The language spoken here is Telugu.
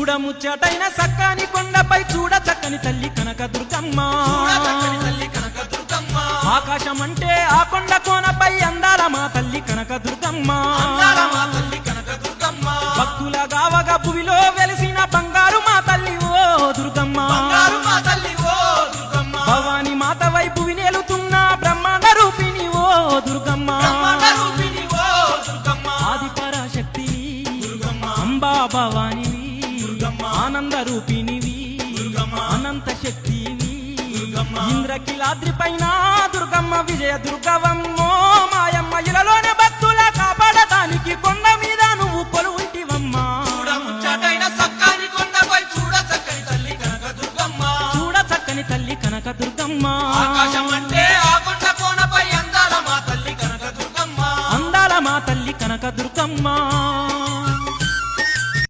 చూడముచ్చటైన సక్కాని కొండపై చూడ చక్కని తల్లి కనకదుర్గమ్మ ఆకాశం అంటే ఆ కొండ కోనపై అందాల మా తల్లి కనకదుర్గమ్మ భక్తుల గావగా భువిలో వెలిసిన బంగారు మా తల్లి ఓ దుర్గమ్మ భవాని మాత వైపు వినేలుతున్న బ్రహ్మాండ రూపిణి ఓ దుర్గమ్మ ఆది పరాశక్తి అంబా భవానివి ఆనంద రూపిణివి అనంత శక్తివి ఇంద్రకిలాద్రి పైన దుర్గమ్మ విజయ దుర్గవమ్మో మాయమ్మ ఇలలోనే భక్తుల కాపాడటానికి కొండ మీద నువ్వు కొలువు